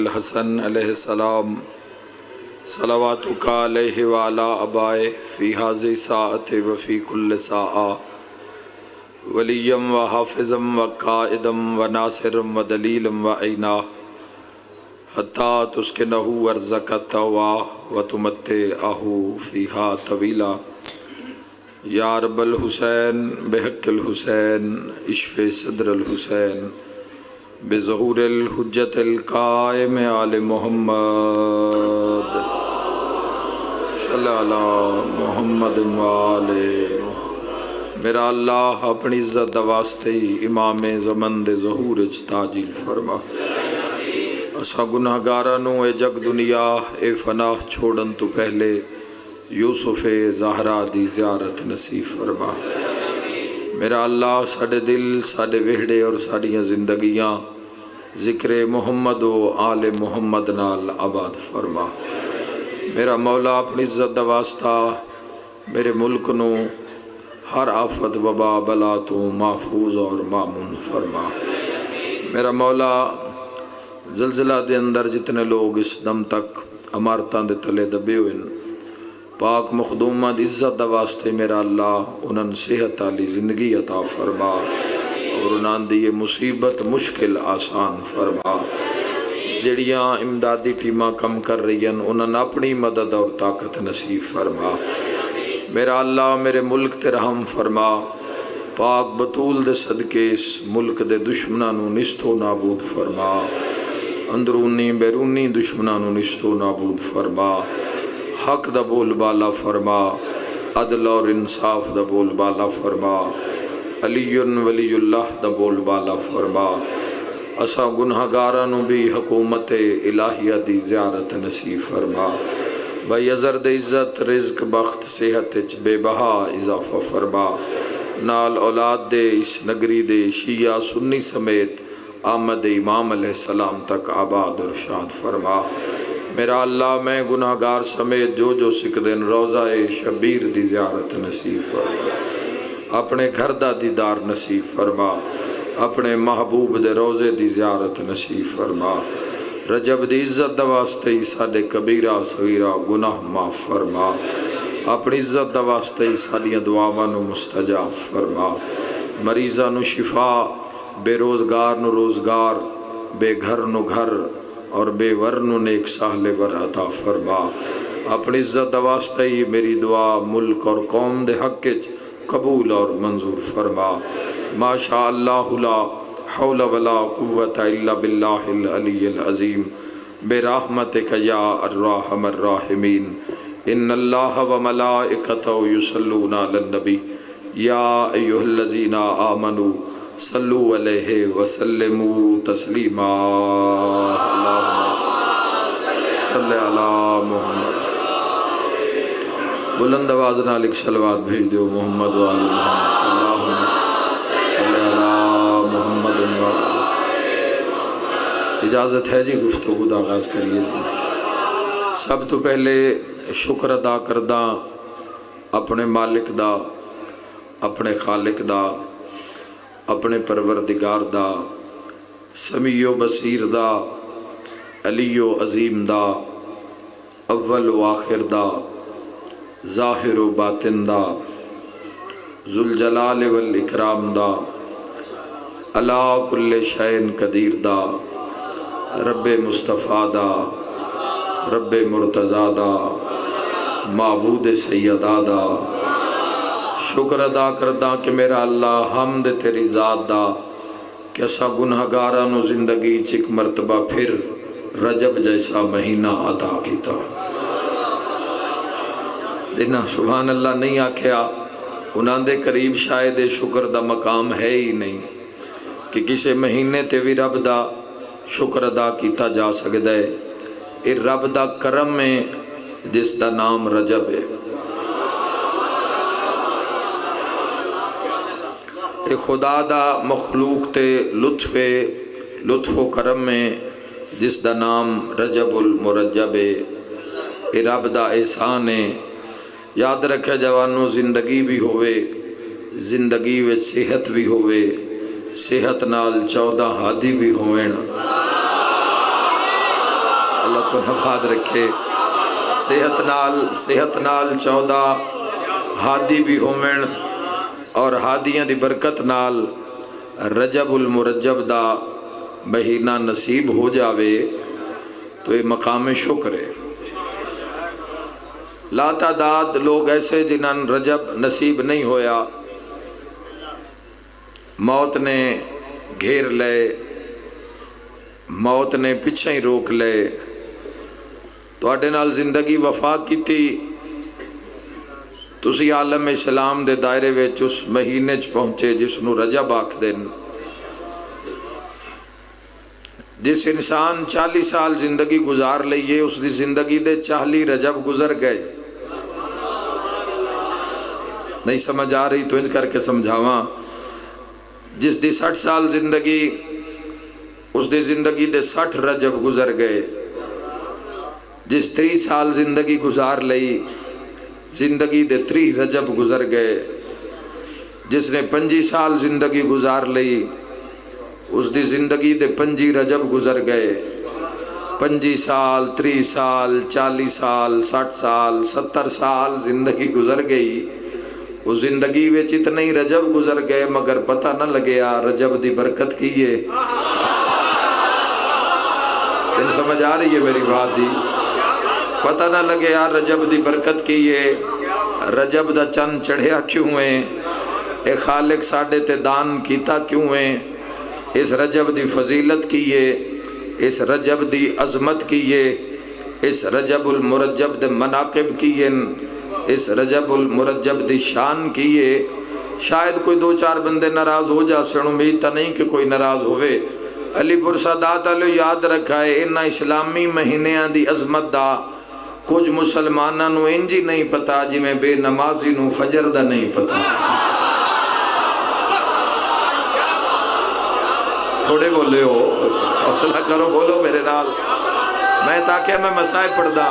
الحسن علیہ السلام صلواتک علیہ وعلی آبائہ فی ہذہ ساعۃ وفی کل ساعہ ولیا و حافظا و قائدا و ناصرا و دلیلا و عینا حتی تسکنہ ارضک طوعا و تمتعہ فیہا طویلا یا رب الحسین بحق الحسین اشف صدر الحسین بظہور الحجت القائم آل محمد صلی اللہ محمد وآل محمد۔ میرا اللہ اپنی عزت دا واسطے امام زمن دے ظہور اچ تاجیل فرما۔ اسا گناہگارانوں اے جگ دنیا اے فناہ چھوڑن تو پہلے یوسف زہرا دی زیارت نصیب فرما۔ میرا اللہ ساڑے دل ساڑے وہڑے اور ساڑیاں زندگیاں ذکر محمد و آل محمد نال آباد فرما۔ میرا مولا اپنی عزت دا واسطہ میرے ملک نو ہر آفت وبا بلا تو محفوظ اور مامون فرما۔ میرا مولا زلزلہ دے اندر جتنے لوگ اس دم تک عمارتاں دے تلے دبے ہوئے پاک مخدومہ دی عزت دا واسطے میرا اللہ انہاں صحت علی زندگی عطا فرما اور انہاں دی یہ مصیبت مشکل آسان فرما۔ جڑیاں امدادی ٹیماں کم کر رہی ہیں انہاں اپنی مدد اور طاقت نصیب فرما۔ میرا اللہ میرے ملک تے رحم فرما، پاک بطول دے صدقے اس ملک دے دشمناں نو نستو نابود فرما، اندرونی بیرونی دشمناں نو نستو نابود فرما، حق دا بول بالا فرما، عدل اور انصاف دا بول بالا فرما، علی ولی اللہ دا بول بالا فرما۔ اسا گناہگارانوں بھی حکومت الہیہ دی زیارت نصیب فرما۔ بھائی ازر دے عزت رزق بخت صحت اچ بے بہا اضافہ فرما، نال اولاد دے اس نگری دے شیعہ سنی سمیت آمد امام علیہ السلام تک آباد اور شاد فرما۔ میرا اللہ میں گناہگار سمیت جو جو سکدن روضہ شبیر دی زیارت نصیب فرما، اپنے گھر دا دیدار نصیب فرما، اپنے محبوب دے روضے دی زیارت نصیب فرما۔ رجب دی عزت دا واسطے ہی ساڑے کبیرہ صغیرہ گناہ معاف فرما، اپنی عزت دا واسطے ہی ساڑیاں دعاواں نو مستجاب فرما۔ مریضاں نو شفا، بے روزگار نو روزگار، بے گھر نو گھر اور بے ورنو نیک ساہل ور عطا فرما۔ اپنی عزت دا واسطہ ہی میری دعا ملک اور قوم دے حق وچ قبول اور منظور فرما۔ ما شاء اللہ لا حول ولا قوت الا باللہ العلی العظیم برحمتک یا الرحم الراحمین۔ ان اللہ و ملائکتہ یصلون علی النبی یا ایھا الذین آمنوا صلو علیہ وسلموا تسلیما۔ صلی اللہ محمد۔ بلند آواز نال ایک صلوات بھیج دیو محمد و آل محمد۔ اللہم صلی اللہ محمد و اجازت ہے جی گفتگو دا آغاز کریے جی۔ سب تو پہلے شکر ادا کردہ اپنے مالک دا، اپنے خالق دا، اپنے پروردگار دا، سمیع و بصیر دا، علی و عظیم دا، اول و آخر دا، ظاہر و باطن دا، ذوالجلال والاکرام دا، علا کل شیء قدیر دا، رب مصطفیٰ دا، رب مرتضیٰ دا، معبود سیدہ دا۔ شکر ادا کردہ کہ میرا اللہ حمد تیری ذات دا کہ اسا گناہگارانو زندگی چک مرتبہ پھر رجب جیسا مہینہ عطا کیتا۔ دینا سبحان اللہ نہیں آکھیا انہاں دے قریب شاید شکر دا مقام ہے ہی نہیں کہ کسے مہینے تے بھی رب دا شکر ادا کیتا جا سکتا ہے۔ اے رب دا کرم میں جس دا نام رجب ہے، اے خدا دا مخلوق تے لطف و کرم میں جس دا نام رجب المرجب ہے، اے رب دا احسان ہے۔ یاد رکھے جوانوں زندگی بھی ہوئے، زندگی وچ صحت بھی ہوئے، صحت نال 14 ہادی بھی ہوئے، اللہ تو آباد رکھے صحت نال 14 ہادی بھی ہومن اور ہادیاں دی برکت نال رجب المرجب دا مہینہ نصیب ہو جاوے تو یہ مقام شکر ہے۔ لا تعداد لوگ ایسے جنہاں رجب نصیب نہیں ہویا، موت نے گھیر لے، موت نے پیچھے ہی روک لے، تواڈے نال زندگی وفا کیتی، تسی عالم اسلام دے دائرے وچ اس مہینے چ پہنچے جس نو رجب آکھدن۔ جس انسان 40 سال زندگی گزار لئیے اس دی زندگی دے 40 رجب گزر گئے۔ نہیں سمجھ آ رہی تو ان کر کے سمجھاواں، جس دی 60 سال زندگی اس دی زندگی دے 60 رجب گزر گئے۔ جس 30 سال زندگی گزار لئی زندگی دے 30 رجب گزر گئے۔ جس نے 25 سال زندگی گزار لئی اس دی زندگی دے 25 رجب گزر گئے۔ 25 سال 30 سال 40 سال 60 سال 70 سال زندگی گزر گئی، اس زندگی وچ اتنے ہی رجب گزر گئے مگر پتہ نہ لگیا رجب دی برکت کیے۔ تین سمجھ آ رہی ہے میری بات دی؟ پتہ نہ لگیا رجب دی برکت کیے، رجب دا چند چڑھیا کیوں ہیں، اے خالق ساڈے تے دان کیتا کیوں ہیں، اس رجب دی فضیلت کیے، اس رجب دی عظمت کیے، اس رجب المرجب دے مناقب کیے، اس رجب المرجب دی شان کیے۔ شاید کوئی 2-4 بندے ناراض ہو جا سن، امید تا نہیں کہ کوئی ناراض ہوئے۔ علی پور سادات علیہ یاد رکھا ہے انہا اسلامی مہینیاں دی عظمت دا کچھ مسلمانہ نو انجی نہیں پتا جی میں بے نمازی نو فجر دا نہیں پتا۔ تھوڑے بولے ہو، حوصلہ کرو، بولو میرے نال، میں تاکہ میں مسائل پڑھ دا۔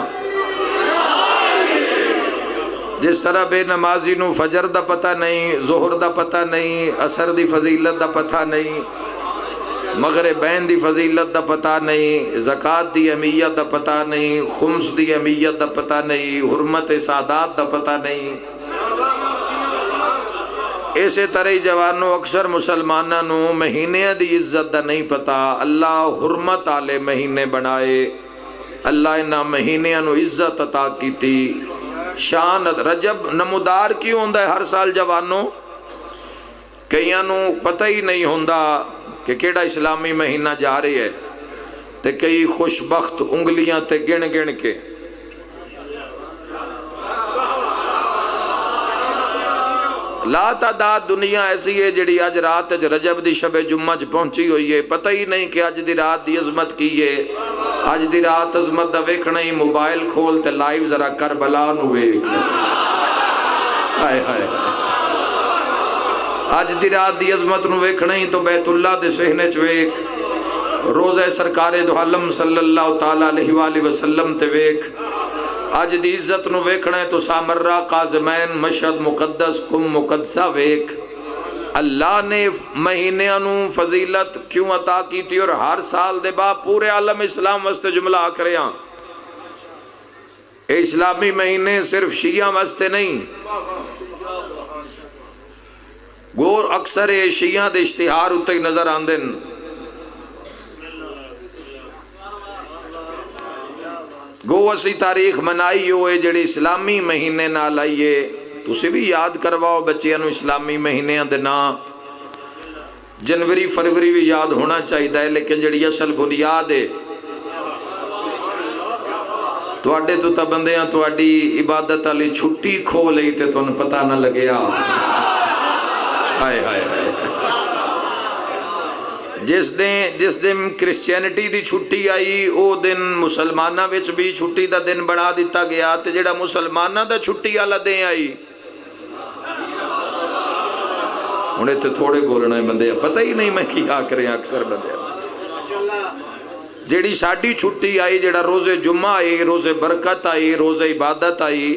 جس طرح بے نمازی نو فجر دا پتہ نہیں، ظہر دا پتہ نہیں، عصر دی فضیلت دا پتہ نہیں، مغربین دی فضیلت دا پتہ نہیں، زکاة دی اہمیت دا پتہ نہیں، خمس دی اہمیت دا پتہ نہیں، حرمت سادات دا پتہ نہیں۔ ایسے طرح جوانوں اکثر مسلمانہ نو مہینے دی عزت دا نہیں پتا۔ اللہ حرمت آلے مہینے بنائے، اللہ انہا مہینے نو عزت عطا کی تھی، شان۔ رجب نمودار کیوں ہوندہ ہے ہر سال جوانوں؟ کئیاں نو پتہ ہی نہیں ہوندہ کہ کیڑا اسلامی مہینہ جا رہی ہے، تے کئی خوشبخت انگلیاں تے گن گن کے لا تعداد دنیا ایسی ہے جڑی آج رات رجب دی شب جمعہ پہنچی ہوئی ہے، پتہ ہی نہیں کہ آج دی رات دی عظمت کی ہے۔ آج دی رات عظمت دا ویکھنا ہی موبائل کھول تے لائیو ذرا کربلا نو ویکھ۔ آئے آئے آج دی رات دی عظمت نو ویکھنا ہی تو بیت اللہ دے صحنے چ ویکھ، روزہ سرکار دو عالم صلی اللہ تعالیٰ علیہ وآلہ وسلم تے ویکھ۔ آج دی عزت نو ویکھنا ہے تو سامرہ قازمین مشہد مقدس کم مقدسہ ویکھ۔ اللہ نے مہینیاں نو فضیلت کیوں عطا کی تھی اور ہر سال دے با پورے عالم اسلام واسطے جملہ آکریاں۔ اے اسلامی مہینے صرف شیعہ واسطے نہیں، گور اکثر شیعہ دے اشتہار اتے نظر آندن۔ گو اسی تاریخ منائی ہوئے جڑی اسلامی مہینے نہ لائیے، تو اسی بھی یاد کرواؤ بچیاں نو اسلامی مہینے دینا۔ جنوری فروری بھی یاد ہونا چاہیے ہے، لیکن جڑی اصل بنیاد ہے تو اڈے تو تبندیاں تو اڈی عبادت علی چھٹی کھو لئی تے تو انہوں پتہ نہ لگیا۔ آئے آئے آئے جس دن کرسچینٹی دی چھٹی آئی او دن مسلمانہ وچ بھی چھٹی دا دن بڑھا دیتا گیا، تے جڑا مسلمانہ دا چھٹی آلہ دیں آئی انہیں تے تھوڑے بولنا ہے بندے، پتہ ہی نہیں میں کیا کریں اکثر بندے۔ جڑی ساڑی چھٹی آئی، جڑا روز جمعہ آئی، روز برکت آئی، روز عبادت آئی،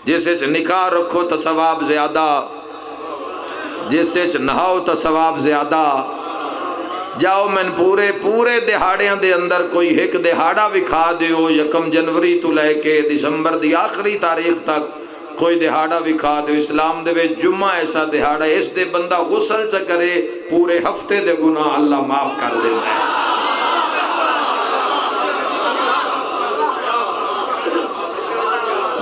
جیسے نکاح رکھو تا ثواب زیادہ، جیسے نہاؤ تا ثواب زیادہ، جاؤ میں پورے دہاڑیاں دے اندر کوئی ایک دہاڑا وکھا دیو، 1 جنوری تو لے کے دسمبر دی آخری تاریخ تک کوئی دہاڑا وکھا دیو اسلام دے وچ جمعہ ایسا دہاڑا اس دے بندہ غسل چ کرے پورے ہفتے دے گناہ اللہ معاف کر دیتا ہے۔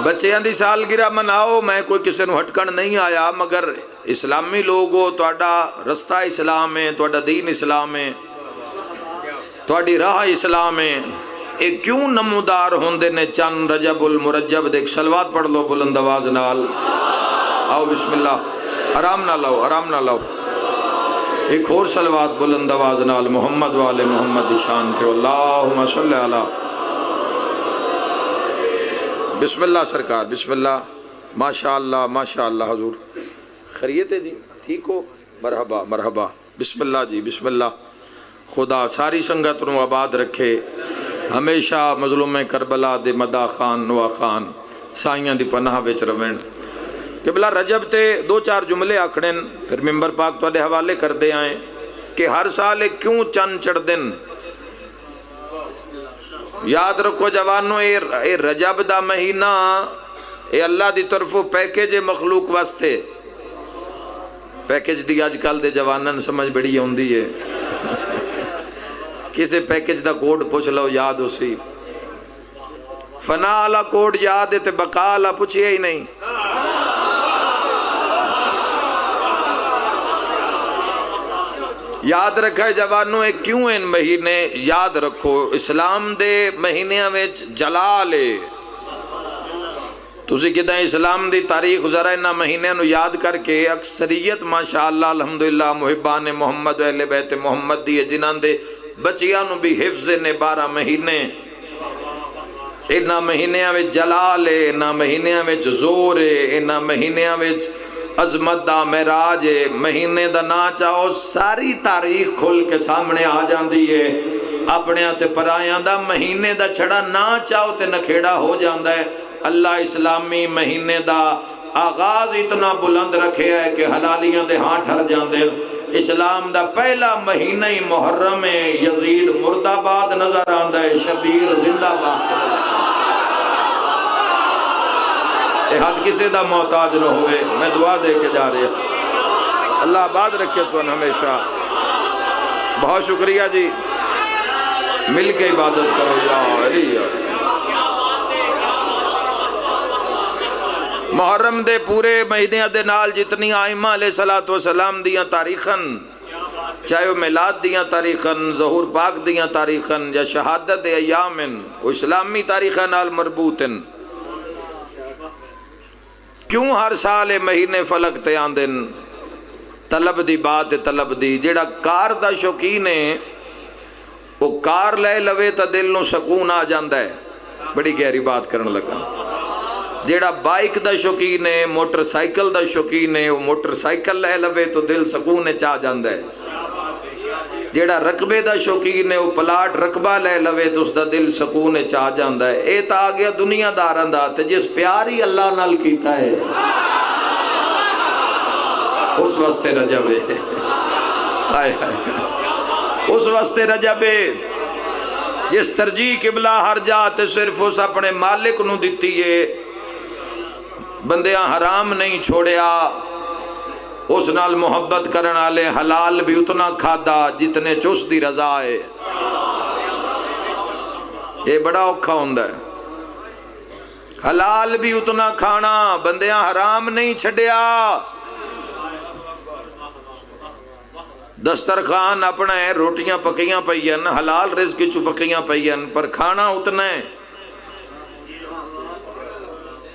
بچیاں دی سالگرہ مناؤ، میں کوئی کسی نو ہٹکن نہیں آیا، مگر اسلامی لوگو تہاڈا رستہ اسلام ہے، تہاڈا دین اسلام ہے، تہاڈی راہ اسلام ہے، اے کیوں نمودار ہوندے نے چند رجب المرجب دیکھ صلوات پڑھ لو بلند آواز نال، آؤ بسم اللہ، آرام نہ لو، آرام نہ لو، ایک اور صلوات بلند آواز نال محمد والے محمد دی شان تھے، اللہم صلی علی، بسم اللہ سرکار، بسم اللہ، ماشاء اللہ حضور، خیریت ہے جی، ٹھیک ہو، مرحبا مرحبا، بسم اللہ جی، بسم اللہ، خدا ساری سنگت نو آباد رکھے، ہمیشہ مظلوم کربلا دے مدا خان نوا خان سائیاں دی پناہ وچ روین۔ قبلہ رجب تے 2-4 جملے آکھڑن پھر ممبر پاک تو دے حوالے کر دے آئیں کہ ہر سال کیوں چند چڑھ دن۔ یاد رکھو جوانو، اے رجب دا مہینہ اے اللہ دی طرفو پیکیج مخلوق واسطے، پیکیج دی آج کل دے جوانن سمجھ بڑی ہوندی ہے، کسے پیکیج دا کوڈ پوچھ لو یاد ہو سی، فنا والا کوڈ یاد ہے تے بقا والا پوچھئے ہی نہیں۔ یاد رکھا ہے جوانوں، ایک کیوں ان مہینے یاد رکھو، اسلام دے مہینیاں وچ جلال ہے، تسی کدھا اسلام دی تاریخ ذرا انہا مہینیاں نو یاد کر کے اکثریت ماشاءاللہ الحمدللہ محبان محمد و اہل بیت محمد دی جنان دے بچیاں نو بھی حفظ نے 12 مہینے، انہا مہینیاں وچ جلال ہے، انہا مہینیاں وچ زور ہے، انہا مہینیاں وچ عظمت دا معراج ہے، مہینے دا نا چاہو ساری تاریخ کھل کے سامنے آ جاندی ہے، اپنے آتے پرایاں دا مہینے دا چھڑا نا چاہو تے نکھیڑا ہو جاندہ ہے۔ اللہ اسلامی مہینے دا آغاز اتنا بلند رکھے ہے کہ حلالیاں دے ہاں ٹھر جاندے، اسلام دا پہلا مہینہ ہی محرم ہے، یزید مردہ باد نظر آندہ ہے، شبیر زندہ باد، حد کسے دا محتاج نہ ہوئے، میں دعا دے کے جا رہے ہیں، اللہ آباد رکھے تو ہمیشہ۔ بہت شکریہ جی، مل کے عبادت کرو یا علی۔ محرم دے پورے مہینے دے نال جتنی آئمہ علیہ السلام دیاں تاریخن، چاہے وہ میلاد دیاں تاریخن، ظہور پاک دیاں تاریخن یا شہادت دے ایامن، وہ اسلامی تاریخن نال مربوطن۔ کیوں ہر سال مہینے فلک تے آندن؟ طلب دی بات طلب دی، جیڑا کار دا شوقین ہے وہ کار لے لوے تا دل نو سکون آ جاندہ ہے، بڑی گہری بات کرن لگا۔ جیڑا بائک دا شوقین ہے، موٹر سائیکل دا شوقین ہے، وہ موٹر سائیکل لے لوے تو دل سکون چاہ جاندہ ہے۔ جیڑا رقبے دا شوقین ہے، وہ پلاٹ رقبہ لے لوے تو اس دا دل سکون چاہ جاندہ ہے۔ اے تا آگیا دنیا داران دا تے جس پیاری اللہ نال کیتا ہے اس واسطے رجب ہے، آئے آئے اس واسطے رجب ہے، جس ترجیح قبلہ ہر جاتے صرف اس اپنے مالک نو دیتی ہے، بندیاں حرام نہیں چھوڑیا، اس نال محبت کرن آلے حلال بھی اتنا کھادا جتنے چوس دی رضا ہے۔ یہ بڑا اوکھا ہوندہ ہے، حلال بھی اتنا کھانا، بندیاں حرام نہیں چھڑیا، دسترخوان اپنا ہے، روٹیاں پکیاں پئین، حلال رزق چو پکیاں پئین، پر کھانا اتنا ہے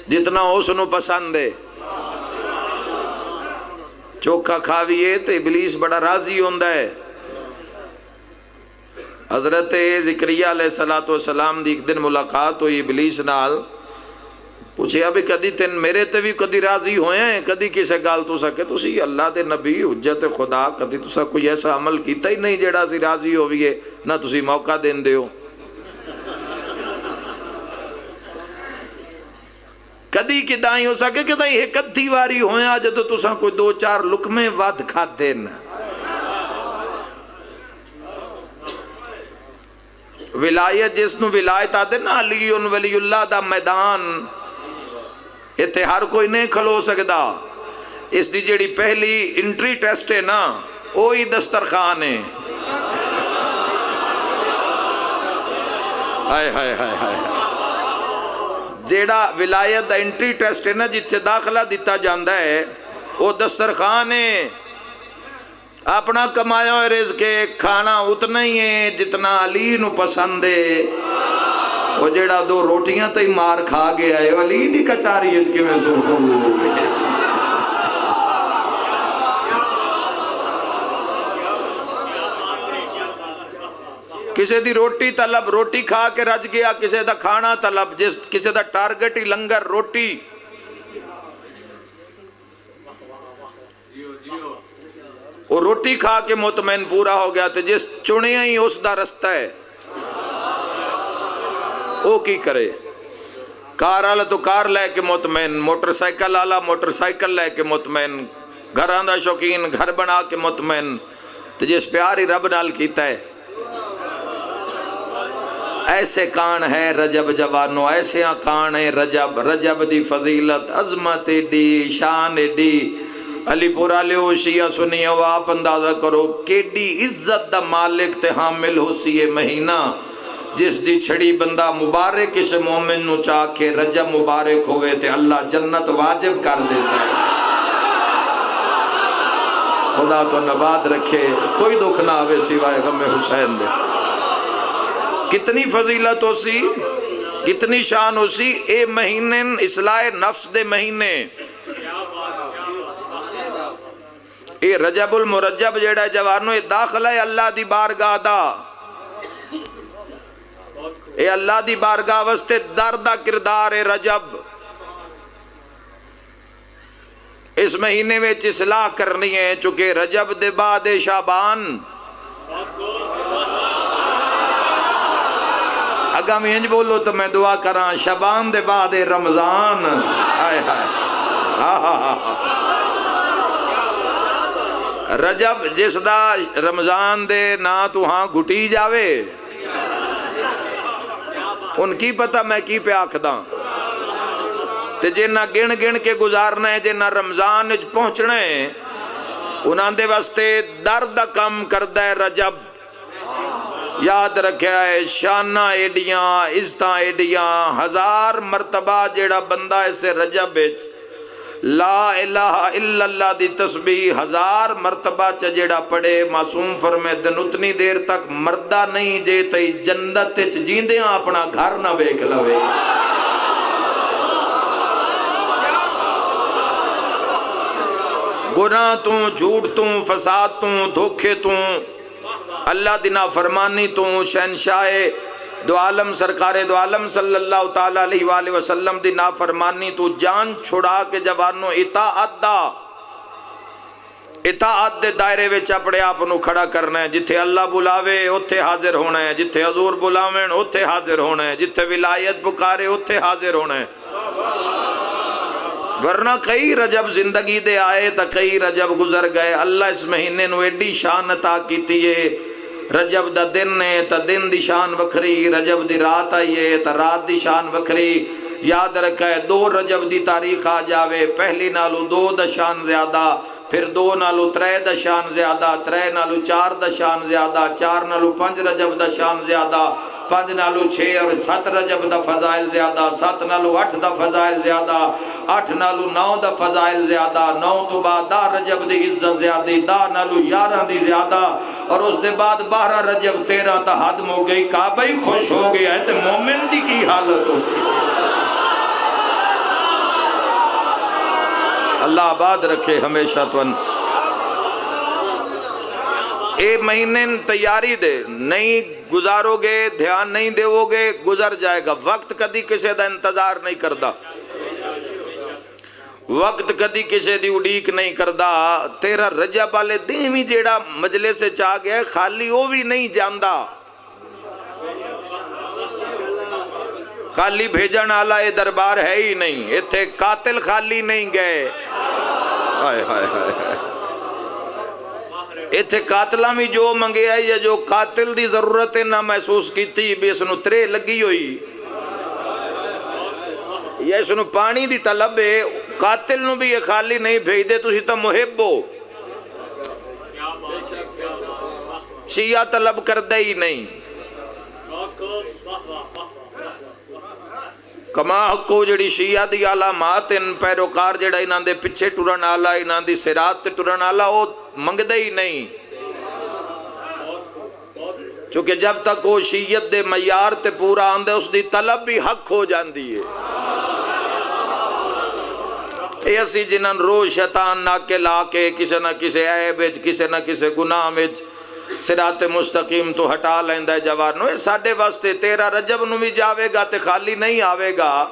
جتنا اس نو پسند ہے۔ چوکھا کھاویے تو ابلیس بڑا راضی ہوندہ ہے۔ حضرت ذکریہ علیہ السلام دی ایک دن ملاقات ہوئی ابلیس نال، پوچھے ابھی کدی تین میرے تے بھی کدی راضی ہوئے ہیں، کدی کسے گال تو سکے تو سی اللہ دے نبی حجت خدا، کدی تو سا کوئی ایسا عمل کیتا ہی نہیں جیڑا سی راضی ہوئیے، نہ تو سی موقع دین دے ہو۔ کدی کدائی ہو سکے کدائی ایک ادھی واری ہوئے آج تو سا کوئی 2-4 لکمے ود کھا دینا، ولایت جس نو ولایت آدھے نا علی ولی اللہ دا میدان اتنے ہر کوئی نہیں کھلو سکتا. اس دی جڑی پہلی انٹری ٹیسٹ ہے نا وہی دسترخوان ہے. ہائے ہائے ہائے ہائے. جیڑا ولایت دا انٹری ٹیسٹ ہے نا جتھے داخلہ دیتا جاندہ ہے وہ دسترخوان ہے. اپنا کمایا ہوئے رزق کھانا اتنا ہی ہے جتنا علی نو پسند ہے. وہ جیڑا دو روٹیاں تے مار کھا گیا ہے علی دی کچاری اچ کے میں سرخوں ہو گئے. کسے دی روٹی طلب روٹی کھا کے رج گیا, کسے دا کھانا طلب, جس کسے دا ٹارگٹ ہی لنگر روٹی. وہ روٹی کھا کے مطمئن پورا ہو گیا تو جس چنیا ہی اس دا رستہ ہے وہ کی کرے. کار آلا تو کار لے کے مطمئن, موٹر سائیکل آلا موٹر سائیکل لے کے مطمئن, گھر آندہ شوقین گھر بنا کے مطمئن. تو جس پیاری رب نال کیتا ہے. ایسے کان ہے رجب جوانو, ایسے کان ہے رجب. رجب دی فضیلت عظمت دی شان دی. علی پورا لیو شیعہ سنیہ و آپ اندازہ کرو کیڈی عزت دا مالک تے حامل ہو سی یہ مہینہ جس دی چھڑی بندہ مبارک اس مومن نو چاہ کے رجب مبارک ہوئے تے اللہ جنت واجب کر دیتا ہے. خدا تو نباد رکھے, کوئی دکھ نہ آوے سوائے غم حسین دے. کتنی فضیلت ہو سی, کتنی شان ہو سی. اے مہینے اصلاح نفس دے مہینے. اے رجب المرجب جیڑا جوانو اے داخلہ ہے اللہ دی بارگاہ دا. اے اللہ دی بارگاہ واسطے دردہ کردار اے رجب. اس مہینے میں اصلاح کرنی ہے چونکہ رجب دے بعد شعبان. اگا میں انج بولو تو میں دعا کراں شعبان دے بعد رمضان. آئے ہائے رجب جس دا رمضان دے نا تو ہاں گھٹی جاوے ان کی پتہ میں کی پہ آکھداں. تے جنہ گن گن کے گزارنا ہے جنہ رمضان اچ پہنچنا ہے انہاں دے واسطے درد کم کردہ ہے رجب. یاد رکھیا ہے شانہ ایڈیاں عزتاں ایڈیاں 1000 مرتبہ جیڑا بندہ اسے رجب اچ لا الہ الا اللہ دی تسبیح 1000 مرتبہ جیڑا پڑھے معصوم فرمے دن اتنی دیر تک مردہ نہیں جے تی جنت اچ جیندیاں اپنا گھر نہ ویکھ لوے. گناہ تو جھوٹ تو فساد تو دھوکے تو اللہ دی نافرمانی تو شہنشاہ دو عالم سرکار دو عالم صلی اللہ تعالیٰ علیہ وآلہ وسلم دی نافرمانی تو جان چھڑا کے جوانوں اطاعت دا اطاعت دے دائرے وچ اپنے آپ نو کھڑا کرنا ہے. جتھے اللہ بلاوے اتھے حاضر ہونا ہے, جتھے حضور بلاویں اتھے حاضر ہونا ہے, جتھے ولایت پکارے اتھے حاضر ہونا ہے. ورنہ کئی رجب زندگی دے آئے تا کئی رجب گزر گئے. اللہ اس مہینے نو ایڈی شان عطا کیتی ہے. رجب دا دن ہے تا دن دی شان وکھری, رجب دی رات آئیے تا رات دی شان وکھری. یاد رکھا ہے 2 رجب دی تاریخ آ جاوے پہلی نالو 2 دا شان زیادہ, پھر 2 نالو 3 دا شان زیادہ, 3 نالو 4 دا شان زیادہ, 4 نالو 5 رجب دا شان زیادہ, 5 نالو 6 اور 7 رجب دا فضائل زیادہ, 7 نالو 8 دا فضائل زیادہ, 8 نالو 9 دا فضائل زیادہ, 9 تو بعد 10 رجب دی عزت زیادہ, 10 نالو 11 دی زیادہ, اور اس دے بعد 12 رجب 13 تا حدم ہو گئی. کعبہ ہی خوش ہو گیا ہے تے مومن دی کی حالت ہو سی. اللہ آباد رکھے ہمیشہ تو. اے مہینے تیاری دے, نہیں گزارو گے دھیان نہیں دیو گے گزر جائے گا. وقت کدی کسے دا انتظار نہیں کردا, وقت کدی کسے دی اڈیک نہیں کردا. تیرا رجب والے دن بھی جیڑا مجلس سے چاہ گیا خالی وہ بھی نہیں جاندا, خالی بھیجن آلا یہ دربار ہے ہی نہیں. ایتھے قاتل خالی نہیں گئے. ہائے ہائے ہائے. اتھے قاتلاں بھی جو منگے آئی یا جو قاتل دی ضرورت نہ محسوس کیتی بھی اس نو ترے لگی ہوئی یا اس نو پانی دی طلب ہے قاتل نو بھی یہ خالی نہیں بھیج دے تو اسی تو محب ہو شیعہ طلب کر دے ہی نہیں کما کو جڑی شیعہ دی علامات ان پیروکار جڑا انہاں دے پچھے ٹرن آلا انہاں دی سرات تے ٹرن آلا وہ منگ دے ہی نہیں چونکہ جب تک وہ شیعت دے معیار تے پورا آندے اس دی طلب بھی حق ہو جاندی ہے ایسی جنہاں روز شیطان ناکے لا کے کسے نہ کسے عیب وچ کسے نہ کسے گناہ وچ صراط مستقیم تو ہٹا لیندہ ہے جوانو اے ساڑھے واسطے 13 رجب نو بھی جاوے گا تے خالی نہیں آوے گا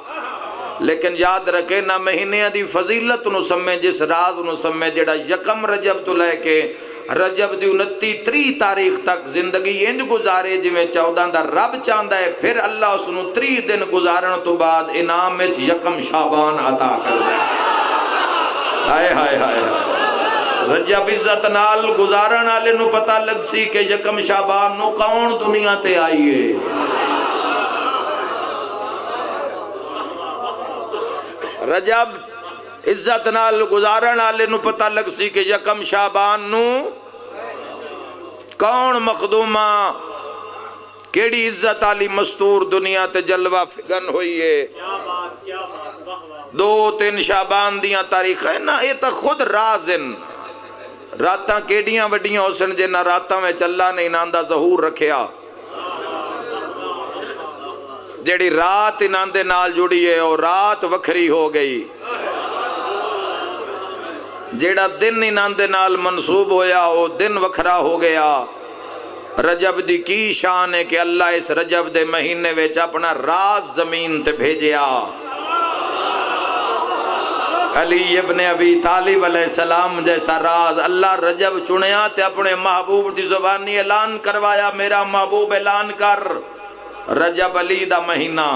لیکن یاد رکھے نہ مہینے دی فضیلت نو سمیں جس راز نو سمیں جڑا یکم رجب تو لے کے رجب دی 29-30 تاریخ تک زندگی انج گزارے جو میں 14 دا رب چاندہ ہے پھر اللہ اس نو 30 دن گزارن تو بعد انعام میں یکم شعبان عطا کر دے ہائے ہائے ہائے رجب عزت نال گزارن آلے نو پتہ لگ سی کہ یکم شعبان نو کون دنیا تے آئیے رجب عزت نال گزارن آلے نو پتہ لگ سی کہ یکم شعبان نو کون مخدومہ کیڑی عزت آلی مستور دنیا تے جلوہ فگن ہوئی ہے 2-3 شعبان دیاں تاریخ ہے نا یہ تا خود رازن راتاں کیڑیاں وڈیاں حسن جنہ راتاں میں چلا نہیں ناندہ ظہور رکھیا جیڑی رات اناندے نال جڑی ہے اور رات وکھری ہو گئی جیڑا دن اناندے نال منصوب ہویا وہ دن وکھرا ہو گیا رجب دی کی شان ہے کہ اللہ اس رجب دے مہینے ویچ اپنا راز زمین تے بھیجیا علی ابن ابی طالب علیہ السلام جیسا راز اللہ رجب چنیا تے اپنے محبوب دی زبانی اعلان کروایا میرا محبوب اعلان کر رجب علی دا مہینہ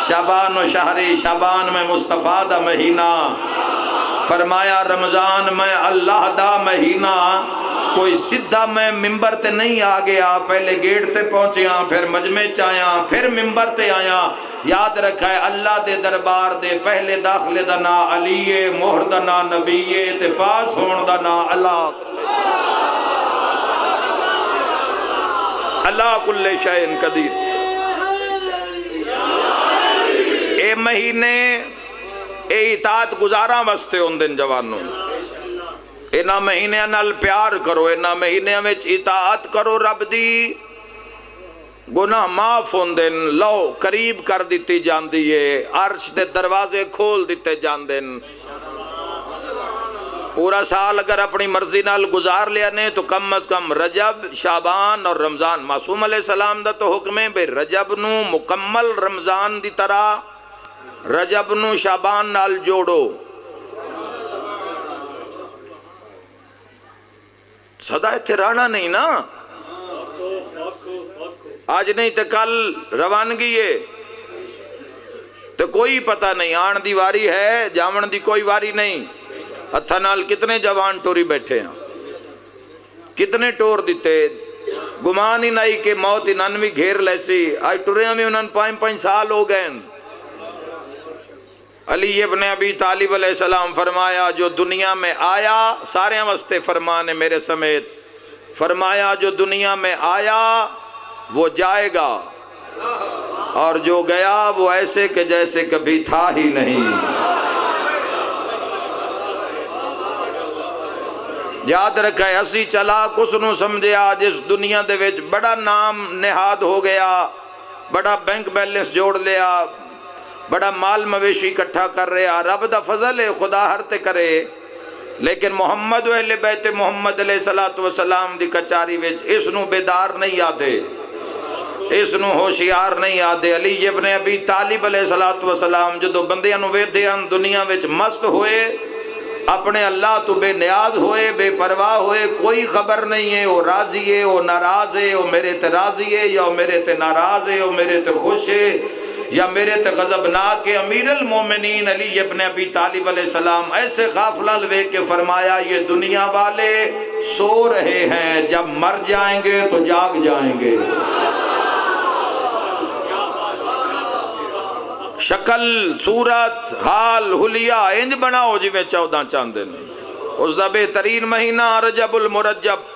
شعبان و شہری شعبان میں مصطفیٰ دا مہینہ فرمایا رمضان میں اللہ دا مہینہ کوئی سدھا میں ممبر تے نہیں آگیا پہلے گیٹ تے پہنچیاں پھر مجمع چاہیاں پھر ممبر تے آیاں یاد رکھا ہے اللہ دے دربار دے پہلے داخلے دا نا علیے مہر دا نا نبیے تے پاس ہون دا نا اللہ کل شائن قدیر اے مہینے اے اطاعت گزاراں واسطے ہون دن جوانوں اینا مہینے نال پیار کرو اینا مہینے میں اطاعت کرو رب دی گناہ معاف ہون دن لو قریب کر دیتی جان دیئے عرش دے دروازے کھول دیتے جان دن پورا سال اگر اپنی مرضی نال گزار لیا نے تو کم از کم رجب شعبان اور رمضان معصوم علیہ السلام دا تو حکم ہے بے رجب نو مکمل رمضان دی طرح رجب نو شعبان نال جوڑو صدا اتھے رانا نہیں نا آج نہیں تے کل روانگی ہے تو کوئی پتہ نہیں آن دی واری ہے جامن دی کوئی واری نہیں اتھا نال کتنے جوان ٹوری بیٹھے ہیں کتنے ٹور دیتے گمان ہی نہیں کہ موت انانوی گھیر لیسی آج ٹوریاں میں انہوں 5 سال ہو گئے علی ابن ابی طالب علیہ السلام فرمایا جو دنیا میں آیا سارے واسطے فرمانے میرے سمیت فرمایا جو دنیا میں آیا وہ جائے گا اور جو گیا وہ ایسے کہ جیسے کبھی تھا ہی نہیں یاد رکھا ہے اسی چلا کس نو سمجھیا جس دنیا دے وچ بڑا نام نہاد ہو گیا بڑا بینک بیلنس جوڑ لیا بڑا مال مویشی کٹھا کر رہا رب دا فضل ہے خدا ہر تے کرے لیکن محمد و اہل بیت محمد علیہ السلام دی کچاری وچ اس نو بیدار نہیں آدھے اس نو ہوشیار نہیں آدھے علی ابن ابی طالب علیہ السلام جدو بندیاں نو ویدیاں دنیا وچ مست ہوئے اپنے اللہ تو بے نیاز ہوئے بے پرواہ ہوئے کوئی خبر نہیں ہے وہ راضی ہے وہ ناراض ہے وہ میرے تے راضی ہے یا وہ میرے تے ناراض ہے وہ میرے تے خوش ہے یا میرے تے غضب نہ کہ امیر المومنین علی ابن ابی طالب علیہ السلام ایسے غافلہ لے کے فرمایا یہ دنیا والے سو رہے ہیں، جب مر جائیں گے تو جاگ جائیں گے۔ شکل صورت حال حلیہ انج بناؤ جی میں 14 چاندن، اس دا بہترین مہینہ رجب المرجب۔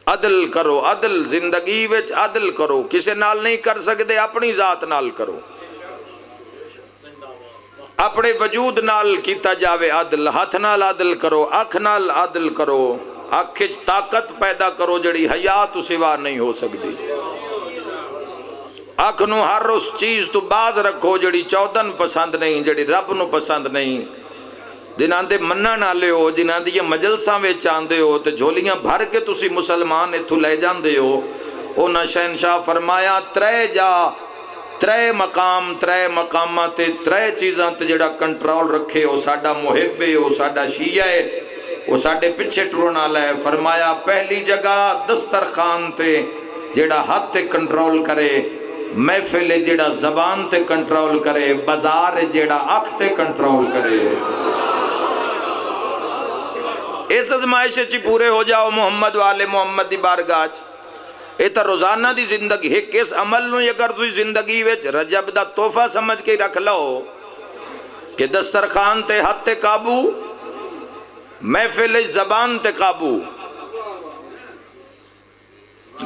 عدل کرو، عدل زندگی وچ عدل کرو، کسے نال نہیں کر سکتے اپنی ذات نال کرو، اپنے وجود نال کیتا جاوے عدل، ہاتھ نال عدل کرو، اکھ نال عدل کرو، اکھ وچ طاقت پیدا کرو جڑی حیا تو سوا نہیں ہو سکتی، اکھ نو ہر اس چیز تو باز رکھو جڑی چودن پسند نہیں، جڑی رب نو پسند نہیں، جنہاں دے منن والے ہو، جنہاں دی مجلساں وچ آندے ہو تے جھولیاں بھر کے تسی مسلمان اتھوں لے جاندے ہو۔ انہاں شہنشاہ فرمایا ترے مقاماں تے ترے چیزاں تے جڑا کنٹرول رکھے وہ ساڈا محب ہے، وہ ساڈا شیعہ ہے، وہ ساڈے پیچھے ٹرن والا ہے۔ فرمایا پہلی جگہ دسترخوان تے جڑا ہاتھ تے کنٹرول کرے، محفل جڑا زبان تے کنٹرول کرے، بازار جڑا اکھ تے کنٹرول کرے۔ اس ازمائش چی پورے ہو جاؤ محمد والے محمد دی بارگاہ چ۔ اے تا روزانہ دی زندگی ہے، کس عمل نو اگر تسی زندگی وچ رجب دا تحفہ سمجھ کے رکھ لو کہ دسترخوان تے ہاتھ تے قابو، محفل زبان تے قابو۔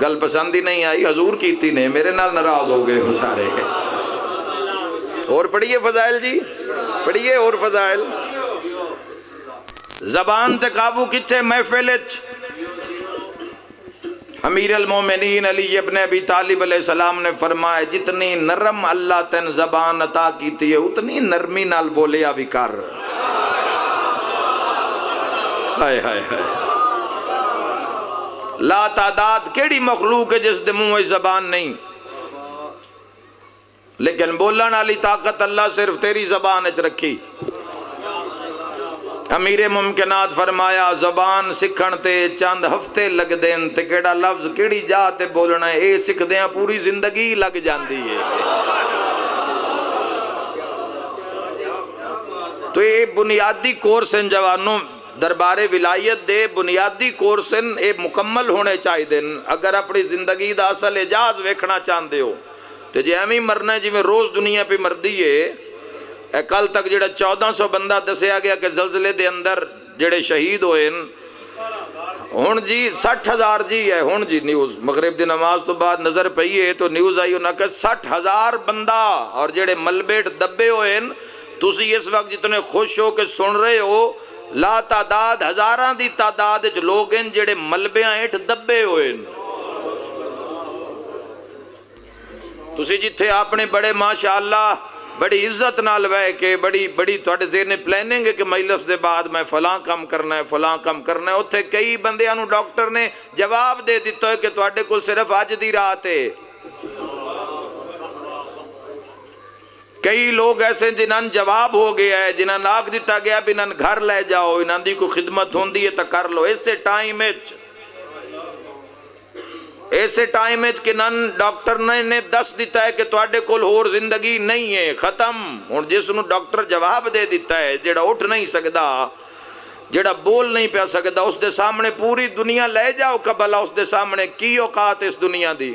گل پسند ہی نہیں آئی، حضور کیتی نے، میرے نال ناراض ہو گئے ہو سارے۔ اور پڑھیے فضائل جی، پڑھیے اور فضائل۔ زبان تے قابو کتھے؟ محفل وچ۔ امیر المومنین علی ابن ابی طالب علیہ السلام نے فرمایا جتنی نرم اللہ تین زبان عطا کیتی ہے اتنی نرمی نال بولیا بھی کر۔ ہائے ہائے ہائے، لا تعداد کیڑی مخلوق ہے جس دے منہ زبان نہیں، لیکن بولن والی طاقت اللہ صرف تیری زبان وچ رکھی۔ امیر ممکنات فرمایا زبان سکھن تے چند ہفتے لگ دین تے کیڑا لفظ کیڑی جا تے بولنا ہے، اے سکھ دیاں پوری زندگی لگ جاندی ہے۔ تو یہ بنیادی کورس ہیں جوانوں، دربار ولایت دے بنیادی کورس ہیں، اے مکمل ہونے چاہی دن۔ اگر اپنی زندگی دا اصل اعجاز ویکھنا چاہندے ہو تو جے ہمیں مرنا ہے جی میں روز دنیا پہ مردی ہے۔ کل تک جڑا 1400 بندہ دسیا گیا کہ زلزلے دے اندر جڑے شہید ہوئے ہون جی 60,000 جی ہے، ہون جی نیوز مغرب دی نماز تو بعد نظر پئی ہے تو نیوز آئی ہونا کہ 60,000 بندہ، اور جڑے ملبیٹ دبے ہوئے تسی اس وقت جتنے خوش ہو کہ سن رہے ہو، لا تعداد ہزاراں دی تعداد وچ لوگ ہیں جڑے ملبیاں ہیٹھ دبے ہوئے۔ تسی جتھے اپنے بڑے ماشاءاللہ بڑی عزت نال وے کہ بڑی تواڈے ذہن پلاننگ ہے کہ مجلس دے بعد میں فلاں کم کرنا ہے فلاں کم کرنا ہے، اوتھے کئی بندیاں نو ڈاکٹر نے جواب دے دتا ہے کہ تواڈے کول صرف اج دی رات ہے۔ کئی لوگ ایسے جنہاں جواب ہو گیا ہے، جنہاں آکھ دیتا گیا بھی انہاں گھر لے جاؤ، انہاں دی کوئی خدمت ہوندی ہے تو کر لو۔ ایسے ٹائم کہ نن ڈاکٹر نے دس دیتا ہے کہ تواڈے کول اور زندگی نہیں ہے، ختم۔ اور جس نو ڈاکٹر جواب دے دیتا ہے، جڑا اٹھ نہیں سکدا، جڑا بول نہیں پیا سکدا، اس دے سامنے پوری دنیا لے جاؤ قبلہ، اس دے سامنے کی اوقات اس دنیا دی؟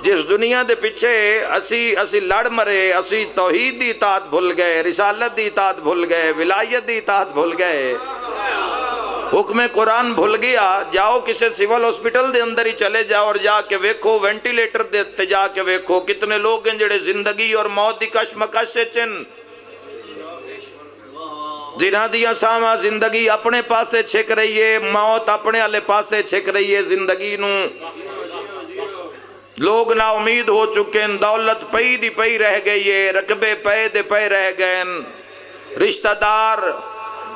جس دنیا دے پیچھے اسی لڑ مرے، اسی توحید دی اطاعت بھول گئے، رسالت دی اطاعت بھول گئے، ولایت دی اطاعت بھول گئے، حکم قرآن بھول گیا۔ جاؤ کسی سیول ہسپیٹل دے اندر ہی چلے جاؤ اور جا کے ویکھو، وینٹیلیٹر دے جا کے ویکھو کتنے لوگ ہیں جڑے زندگی اور موت دی کشمکش چن، جنہاں دیاں ساواں زندگی اپنے پاسے چھک رہی ہے، موت اپنے والے پاسے چھک رہی ہے۔ زندگی نو لوگ نا امید ہو چکے ہیں، دولت پئی دی پئی رہ گئی ہے، رقبے پے دے پے رہ گئے، رشتہ دار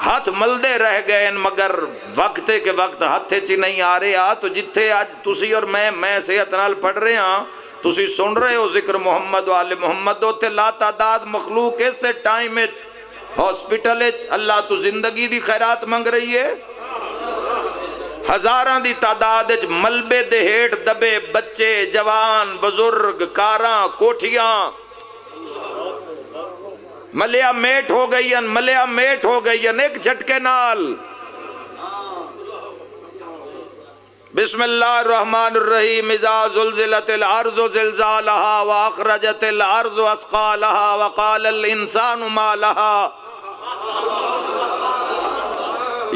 ہاتھ ملدے رہ گئے، مگر وقت کے وقت ہاتھے چی نہیں آ رہے آ۔ تو جتھے آج تسی اور میں صحت نال پڑھ رہے ہاں، تسی سن رہے ہو ذکر محمد والے محمد، ہوتے لا تعداد مخلوق ایسے ٹائم ہاسپٹل اللہ تو زندگی دی خیرات منگ رہی ہے۔ ہزاراں دی تعداد وچ ملبے دے ہیٹھ دبے بچے جوان بزرگ کاراں کوٹھیاں ملیا میٹ ہو گئی ایک جھٹکے نال۔ بسم اللہ الرحمن الرحیم اذا زلزلت الارض زلزالها واخرجت الارض اثقالها وقال الانسان ما لها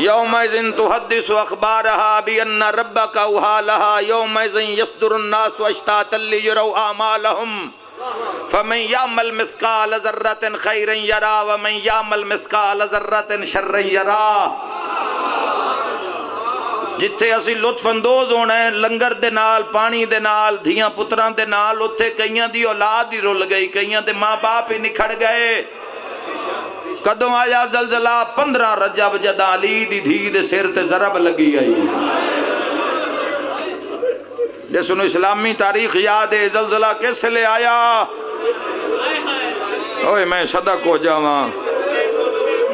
یومئذ تحدث اخبارها بان ربک اوحی لها یومئذ یصدر الناس اشتاتا لیروا اعمالهم فمن یعمل مثقال ذرۃ خیرا یرا ومن یعمل مثقال ذرۃ شرا یرا۔ جتھے اسی لطف اندوز ہونا ہے لنگر دے نال پانی دے نال دھیاں پتران دے نال اتھے کئیاں دی اولاد ہی رول گئی کئیاں دے ماں باپ ہی نکھڑ گئے۔ کدوں آیا زلزلہ 15 رجب جدا علی دی دھی دے سر تے ضرب لگی آئی جیسے انہوں اسلامی تاریخ یاد ہے زلزلہ کیسے لے آیا۔ اوہ میں صدق ہو جاواں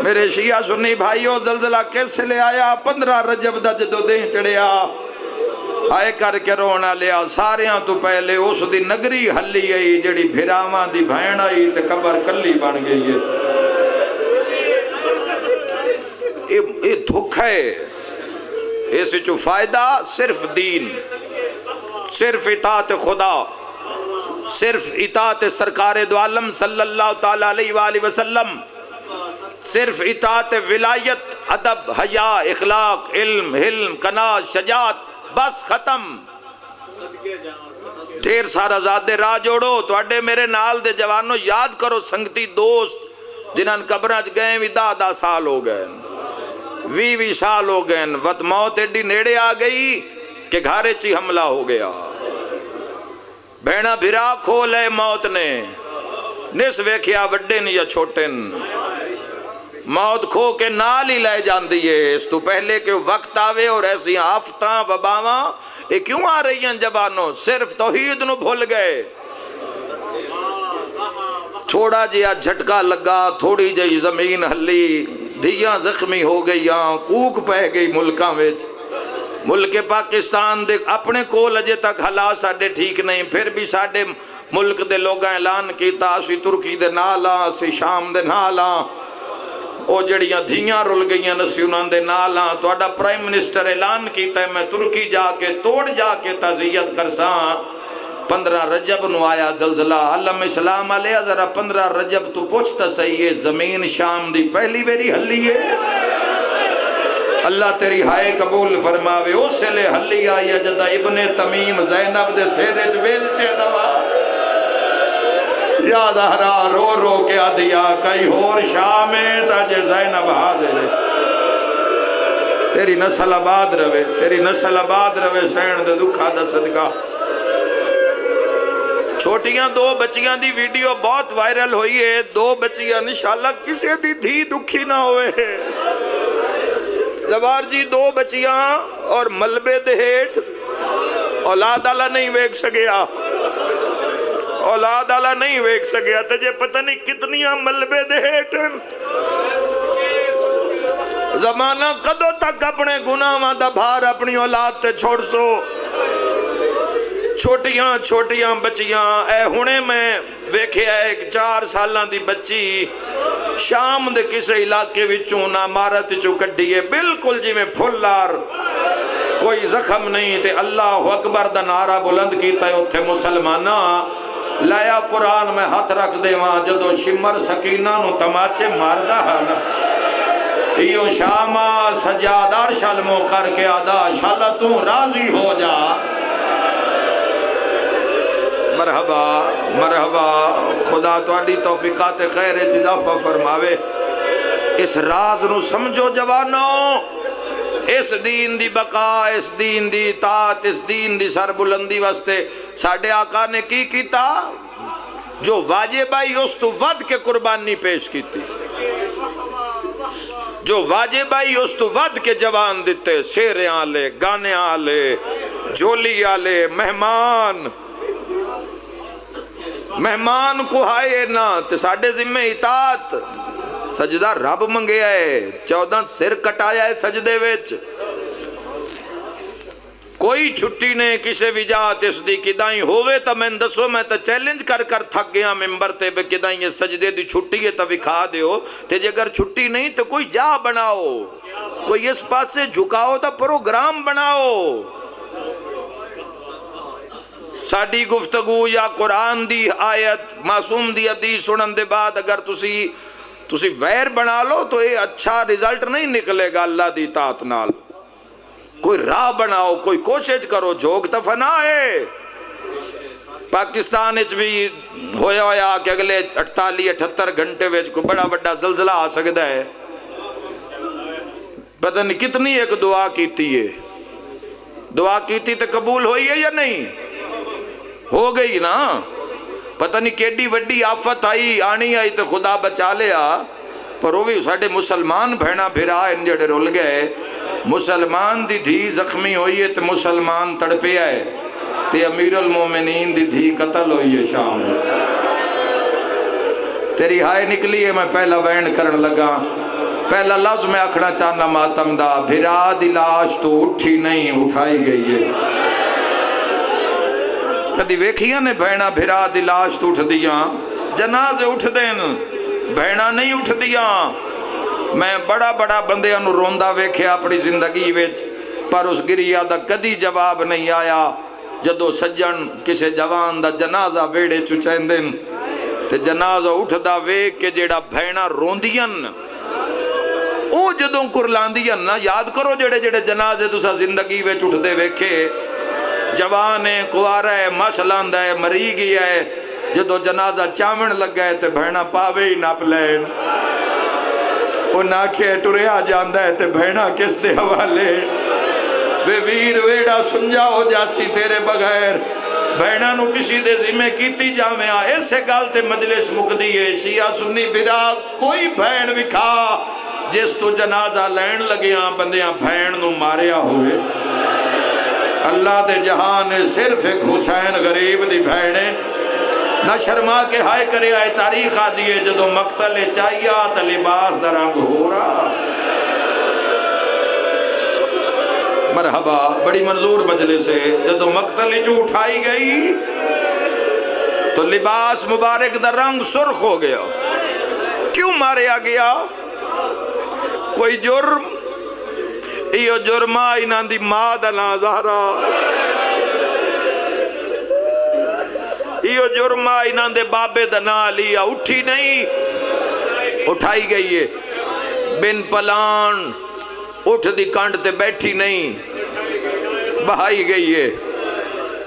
میرے شیعہ سنی بھائیوں زلزلہ کیسے لے آیا 15 رجب دا جدو دیں چڑھیا آئے کر کے رونا لیا ساریاں تو پہلے اس دی نگری ہلی آئی جڑی بھیراواں دی بھین آئی تے قبر کلی بن گئی ہے۔ یہ دھوکھ ہے اسے جو فائدہ صرف دین صرف اطاعت خدا صرف اطاعت سرکار دو عالم صلی اللہ تعالیٰ علیہ وآلہ وسلم صرف اطاعت ولایت ادب حیا اخلاق علم حلم قناعت شجاعت بس ختم۔ ڈھیر سارا زادے راہ جوڑو تواڈے میرے نال دے جوانوں یاد کرو سنگتی دوست جنہاں قبراں گئے بھی 10 سال ہو گئے 20 سال ہو گئے وقت موت ایڈی نیڑے آ گئی کہ گھارے چی حملہ ہو گیا۔ بہنا بھرا کھولے موت نے نس ویکھیا وڈن یا چھوٹن موت کھو کے نال ہی لے جان دیئے اس تو پہلے کہ وقت آوے اور ایسی آفتاں وباواں یہ کیوں آ رہی ہیں جبانوں صرف توحید نو بھول گئے۔ تھوڑا جیا جھٹکا لگا تھوڑی جی زمین ہلی دھیاں زخمی ہو گئیاں کوک پہ گئی ملکاں وچ ملک پاکستان دے اپنے کول اجے تک حالات ساڈے ٹھیک نہیں پھر بھی ساڈے ملک دے لوگاں اعلان کیتا اسی ترکی دے نالاں اسی شام دے نالاں او جڑیاں دھیاں رول گئیاں نسیوناں دے نالاں تواڈا پرائم منسٹر اعلان کیتا ہے میں ترکی جا کے توڑ جا کے تعزیت کرساں 15 رجب نو آیا زلزلہ علم اسلام علیہ ذرا 15 رجب تو پوچھتا صحیح ہے زمین شام دی پہلی بیری ہلی ہے اللہ تیری ہائے قبول فرماوے اس سے لے ہلی آئی جدہ ابن تمیم زینب دے سیرج ویلچے نوا یا زہرا رو رو کے آدھیا کئی اور شامیں تاجے زینب حاضر ہے تیری نسل آباد روے سین دے دکھا دا صدقہ۔ چھوٹیاں 2 بچیاں دی ویڈیو بہت وائرل ہوئی ہے 2 بچیاں انشاءاللہ کسے دی دھی دکھی نہ ہوئے زبار جی 2 بچیاں اور ملبے دے ہیٹھ اولاد آلہ نہیں ویک سگیا تجھے پتہ نہیں کتنیاں ملبے دے ہیٹھ زمانہ قدو تک اپنے گناہ دا بھار اپنی اولاد تے چھوڑ سو چھوٹیاں بچیاں اے ہونے میں ویکھے ایک 4 سالاں دی بچی شام دے کسے علاقے وچوں نہ مارت چو کڈیے بالکل جی میں پھلار کوئی زخم نہیں تے اللہ اکبر دا نعرہ بلند کیتا ہے اتھے مسلمانہ لایا قرآن میں ہاتھ رکھ دے وہاں جدو شمر سکینہ نو تماچے ماردہ نا ایو شامہ سجادار شلمو کر کے آدھا شاللہ تو راضی ہو جا مرحبا خدا تواڈی توفیقات خیر اضافہ فرماوے اس راز نو سمجھو جوانوں اس دین دی بقا اس دین دی اطاعت اس دین دی سربلندی واسطے ساڈے آقا نے کی کیتا جو واجب آئی اس تو ود کے قربانی پیش کیتی جو واجب آئی اس تو ود کے جوان دیتے شیریں آلے گانے آلے جولی آلے مہمان کو آئے نا تے ساڑھے ذمہ اطاعت سجدہ رب منگے آئے 14 سر کٹایا ہے سجدے ویچ کوئی چھٹی نہیں کسے وجات اس دی کدائیں ہووے تا میں دسو میں تا چیلنج کر کر تھک گیا ممبر تے بے کدائیں یہ سجدے دی چھٹی ہے تا وکھا دیو تے جے اگر چھٹی نہیں تو کوئی جا بناؤ، کوئی اس پاس سے جھکاؤ تا پروگرام بناؤ۔ ساڑی گفتگو یا قرآن دی آیت معصوم دی حدیث سنن دے بعد اگر تسی ویر بنا لو تو یہ اچھا رزلٹ نہیں نکلے گا اللہ دی اطاعت نال۔ کوئی راہ بناؤ، کوئی کوشش کرو، جھوک تا فنا ہے۔ پاکستان اچ بھی ہویا کہ اگلے 48-78 گھنٹے ویچ کوئی بڑا بڑا زلزلہ آ سکتا ہے، پتہ نہیں کتنی ایک دعا کیتی ہے، دعا کیتی تے قبول ہوئی ہے یا نہیں؟ ہو گئی نا۔ پتہ نہیں کیڈی وڈی آفت آنی آئی تو خدا بچا لیا، پر وہ بھی ساڑھے مسلمان بھینا بھیرا ان جڑے رول گئے۔ مسلمان دی دھی زخمی ہوئی ہے تو مسلمان تڑپے آئے تے امیر المومنین دی دھی قتل ہوئی ہے شام میں۔ تیری ہائے نکلی ہے میں پہلا وین کرن لگا، پہلا لفظ میں اکھنا چاہنا ماتم دا، بھیرا دی لاش تو اٹھی نہیں اٹھائی گئی ہے۔ کدی ویکھیاں نے بھینا بھیرا دی لاش تو اٹھ دیاں، جنازے اٹھ دین بھینا نہیں اٹھ دیاں۔ میں بڑا بڑا بندے انو روندہ ویکھیا اپنی زندگی ویچ، پر اس گریہ دا کدی جواب نہیں آیا۔ جدو سجن کسے جوان دا جنازہ ویڑے چچین دن تے جنازہ اٹھ دا ویک کے جیڑا بھینا روندیاں او جدوں کرلاندیاں نا، یاد کرو جڑے جڑے جنازے تسا زندگی ویچ اٹھ دے ویکھے، جوان ہے، کوارا ہے، ماشلاندہ ہے، مری گیا ہے، جدو جنازہ چاون لگ گئے تے بھینا پاوے ہی ناپ لین، وہ ناکھے ٹریا جاندہ ہے تے بھینا کس دے حوالے، بے ویر ویڑا سنجا ہو جاسی تیرے بغیر، بھینا نو کسی دے ذمہ کیتی جامعہ، ایسے گالتے مجلس مقدی ہے، شیعہ سنی بھیرا کوئی بھین وکھا جس تو جنازہ لین لگیاں بندیاں بھین نو ماریا ہوئے۔ اللہ دے جہان صرف ایک حسین غریب دی بھینے نہ شرما کے ہائے کرے آئے تاریخ آدھی ہے جدو مقتل چاہیا تا لباس درنگ ہو رہا۔ مرحبا، بڑی منظور مجلس ہے، جدو مقتل جو اٹھائی گئی تو لباس مبارک درنگ سرخ ہو گیا۔ کیوں ماریا گیا؟ کوئی جرم؟ ایو جرمہ انہاں دی ماں دا نازارا، ایو جرمہ انہاں دے بابے دا نا لیا، اٹھی نہیں اٹھائی گئی ہے۔ بن پلان اٹھ دی کانڈ تے بیٹھی نہیں بہائی گئی ہے۔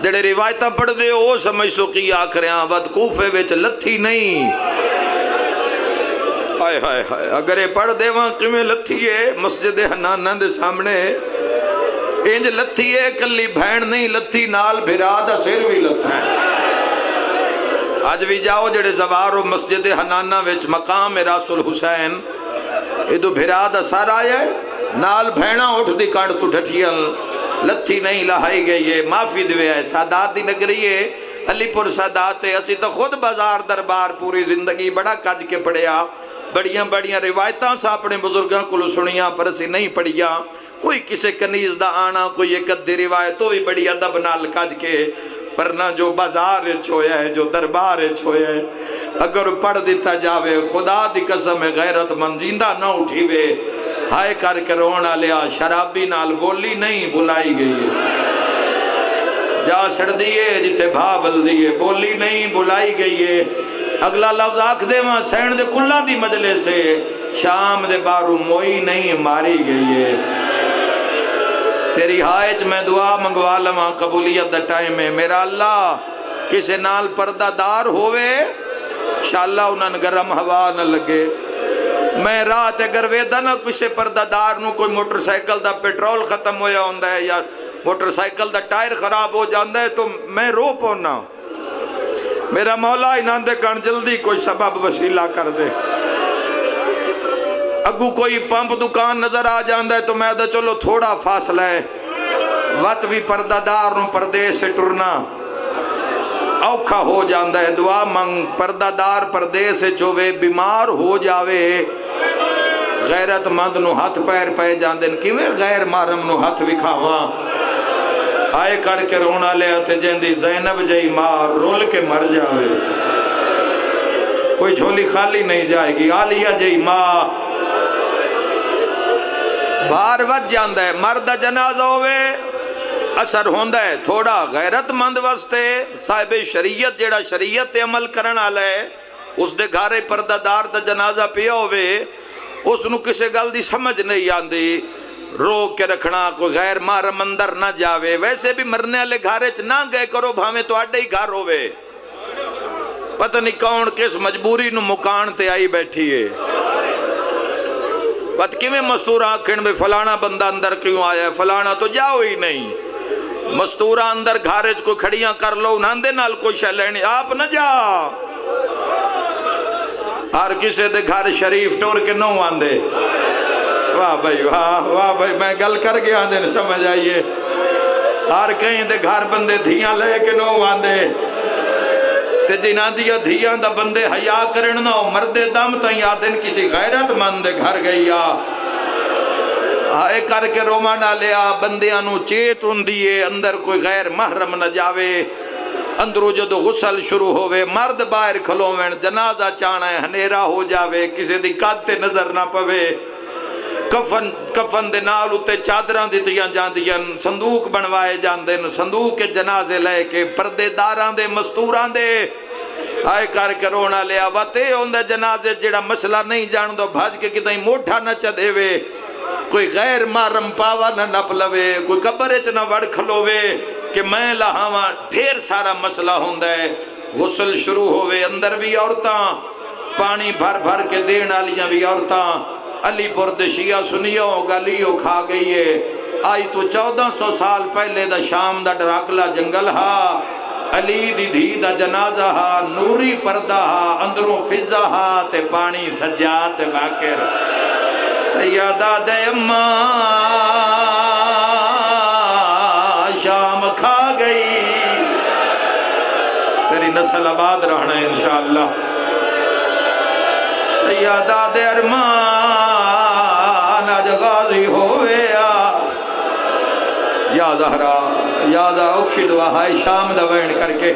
جڑے روایتہ پڑھ دے او سمجھ سو کی آکھریاں ود کوفے وچ لتھی نہیں۔ ہائے ہائے ہائے، اگر یہ پڑھ دے وہاں کمیں لتھی ہے مسجد حنانہ دے سامنے، انج لتھی ہے کلی بھین نہیں لتھی نال بھرا دا سر بھی لتھا ہے۔ آج بھی جاؤ جڑے زوارو مسجد حنانہ وچ مقام راس الحسین، ادو بھرا دا سار آیا ہے نال بھینا اٹھ دی کانڈ تو ڈھٹیاں لتھی نہیں لہائی گئی ہے۔ معافی دوے ہے، سادات دی نگری ہے، علی پور سادات ہے، اسی تو خود بازار دربار پوری زندگی بڑا کج کے پڑھیا، بڑیاں بڑیاں روایتاں سا اپنے بزرگاں کو سنیاں پر اسی نہیں پڑھیا۔ کوئی کسے کنیز دا آنا، کوئی ایک ادھی روایت تو بھی بڑی ادب نال کج کے، پر نہ جو بازار چھویا ہے جو دربار چھویا ہے، اگر پڑھ دیتا جاوے خدا دی قسم غیرت مند جیندہ نہ اٹھی وے، ہائے کر کے رونا لیا شرابی نال بولی نہیں بلائی گئی ہے، جا سڑ دیئے جتے بھابل دیئے بولی نہیں بلائی گئی ہے۔ اگلا لفظ آکھ دے وہاں سین دے کلہ دی مجلے سے شام دے بارو موئی نہیں ماری گئی ہے۔ تیری ہائچ میں دعا منگوا لما قبولیت دا ٹائم ہے، میرا اللہ کسے نال پردہ دار ہوئے انشاءاللہ انہاں گرم ہوا نہ لگے۔ میں رات اگر ویدہ نہ کسے پردہ دار نو کوئی موٹر سائیکل دا پیٹرول ختم ہویا ہوندہ ہے یا موٹر سائیکل دا ٹائر خراب ہو جاندہ ہے تو میں رو پونا، میرا مولا انہاں دے کان جلدی کوئی سبب وسیلہ کر دے۔ اگو کوئی پمپ دکان نظر آ جاندہ ہے تو میں دے چلو تھوڑا فاصلہ ہے، وقت بھی پردہ دار نو پردے سے ٹرنا اوکھا ہو جاندہ ہے۔ دعا منگ پردہ دار پردے سے چوے بیمار ہو جاوے، غیرت مند نو ہاتھ پیر پہ جاندن کیویں غیر مارم نو ہاتھ وکھاواں، آئے کر کے رونا لیا تے جیندی زینب جائی ماں رول کے مر جاوے، کوئی جھولی خالی نہیں جائے گی۔ عالیہ جائی ماں بار وج جاندہ ہے، مرد جنازہ ہوئے اثر ہوندہ ہے تھوڑا غیرت مند واسطے صاحب شریعت جیڑا شریعت عمل کرن آلہ ہے اس دے گھارے پردہ دار دا جنازہ پیا ہوئے اس نو کسے گل دی سمجھ نہیں آندی، روک کے رکھنا کوئی غیر محرم اندر نہ جاوے۔ ویسے بھی مرنے والے گھارے چ نہ گئے کرو بھاویں تو آڈے ہی گھر ہوئے، پتہ نہیں کون کس مجبوری نو مکان تے آئی بیٹھی ہے، پتہ کیویں مستور آنکھن میں فلانا بندہ اندر کیوں آیا ہے، فلانا تو جاؤ ہی نہیں، مستورہ اندر گھارے چ کوئی کھڑیاں کر لو انہاں دے نال کوئی شے لینی، آپ نہ جا۔ ہر کسے دے گھر شریف ٹور کے نو آندے، واہ بھائی واہ بھائی، میں گل کر گیا آندے سمجھ آئیے، ہر کہیں دے گھر بندے دھیاں لے کے نو آندے، تے جنہاں دیا دھیاں دا بندے حیا کرن نہ مردے دم تائیں آدن کسی غیرت مند دے گھر گئیا، آئے کر کے روما نہ لیا بندیاں نو چیت ہوندیے اندر کوئی غیر محرم نہ جاوے، اندرو جدو غسل شروع ہوئے مرد باہر کھلوویں جنازہ چانا ہے ہنیرا ہو جاوے کسی دی کاتے نظر نہ پوے، کفن دے نال اتے چادران دیتیاں جاندیاں، صندوق بنوائے جاندن، صندوق کے جنازے لے کے پردے داران دے مستوران دے آئے کر کے رونا لیا واتے ہوندے جنازے جڑا مسئلہ نہیں جان دو بھاج کے کتائی موٹھا نہ چدے وے، کوئی غیر محرم پاوا نہ نپ لوے، کوئی قبرچ نہ وڑ کھلوے کہ میں لہاواں، ڈھیر سارا مسئلہ ہوندہ ہے۔ غسل شروع ہوئے اندر بھی عورتاں پانی بھر بھر کے دین آلیاں بھی عورتاں، علی پور دے شیعہ سنیوں گالیوں کھا گئی ہے، آئی تو 1400 سال پہلے دا شام دا ڈراکلا جنگل ہا، علی دی دھی دا جنازہ ہا، نوری پردہ ہا، اندروں فضا ہا تے پانی سجات باکر، سیدہ دے اماں شام کھا گئی، تیری نسل آباد رہنا ہے انشاءاللہ، سیدہ دے ارمان آج غازی ہوئے یا زہرا یا دا اوکھی دعا ہائی شام دا وین کر کے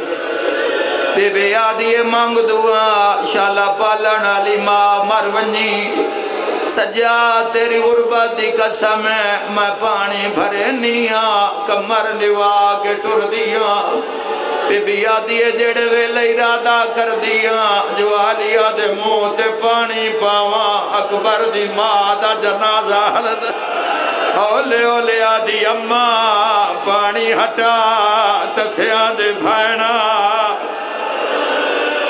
بے بے یادی مانگ دعا شالا پالن علی ماں مرونی سجا تیری غربت دی قسم ہے میں پانی بھرے نیاں کمر نوا کے ٹر دیاں بے بے یادی جڑے ویلے ارادہ کر دیاں جو آلیا دے منہ تے پانی پاواں اکبر دی ماں دا جنازہ حلد اولے اولے آدھی اماں پانی ہٹا تسیاں دے بھائنا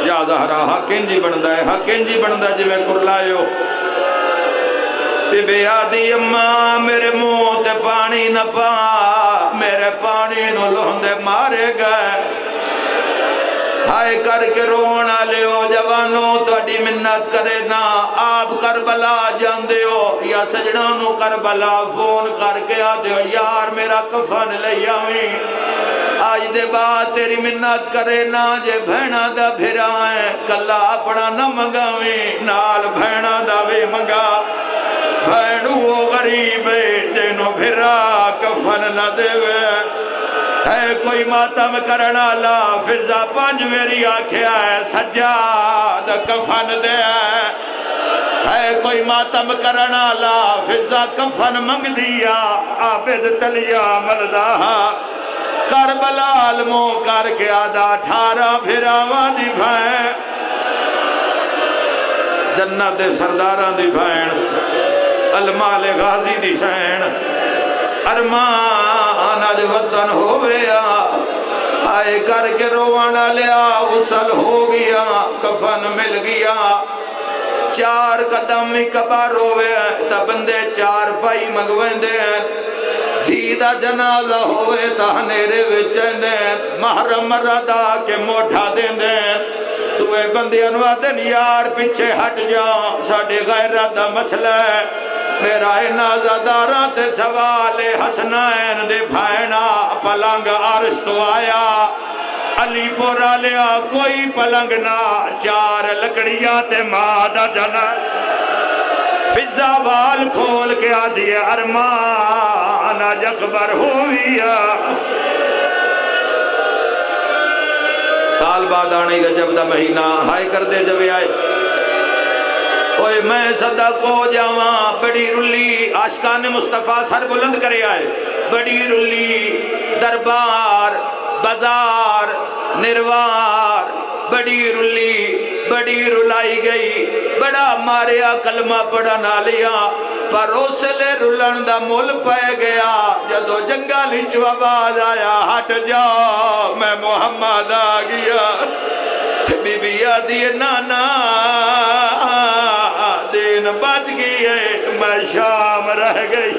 یا زہرا حقین جی بندہ ہے حقین جی بندہ جی میں کرلائیو بے آدھی اماں میرے منہ تے پانی نہ پا میرے پانی نو لوندے مارے گئے ہائے کر کے رونا لے ہو جوانوں توڑی منت کرے نا آپ کربلا جاندے ہو یا سجنانوں کربلا فون کر کے آدھے ہو یار میرا کفن لے آویں آج دے بعد تیری منت کرے نا جے بھینا دا بھرائیں کلا اپنا نہ منگاویں نال بھینا دا بھی منگا بھینو وہ غریب جنو بھرا کفن نہ دے وے ہے کوئی ماتم کرنا لا فضا پانچ میری آنکھیں آئے سجاد کفن دے ہے کوئی ماتم کرنا لا فضا کفن منگ دیا عابد تلیا ملدہ کربلا علموں کر کے آدھا 18 پھراواں دی بھائیں جنت دے سرداراں دی بھائیں المال غازی دی سین ارمان آج وطن ہوئے آئے کر کے روانا لیا غسل ہو گیا کفن مل گیا 4 قدم کبار ہوئے تا بندے 4 پائی مگویں دے دھیدہ جنازہ ہوئے تا ہنیرے وچیں دے محرم ردا کے موٹھا دیں دے دوے بندے انوادن یار پچھے ہٹ جا ساڑھے غیرت دا مسئلہ ہے میرا انازہ داران تے سوال حسنین دے بھائنا پلنگ عرش تو آیا علی پورا لیا کوئی پلنگ نہ 4 لکڑیاں تے مادہ جنا فضا وال کھول کے آدھی ارمان آج اکبر ہوئی بعد آنے رجب دا مہینہ ہائے کر دے جب آئے اوے میں صدق ہو جاواں بڑی رلی عاشقان مصطفیٰ سر بلند کرے آئے بڑی رلی دربار بازار نروار بڑی رلی بڑی رلائی گئی بڑا ماریا کلمہ پڑھا نہ لیا پر اسلے رلن دا مول پہ گیا جدو جنگل چو آواز آیا ہٹ جا میں محمد آ گیا بی بی آدھی نانا دین بچ گئی ہے میں شام رہ گئی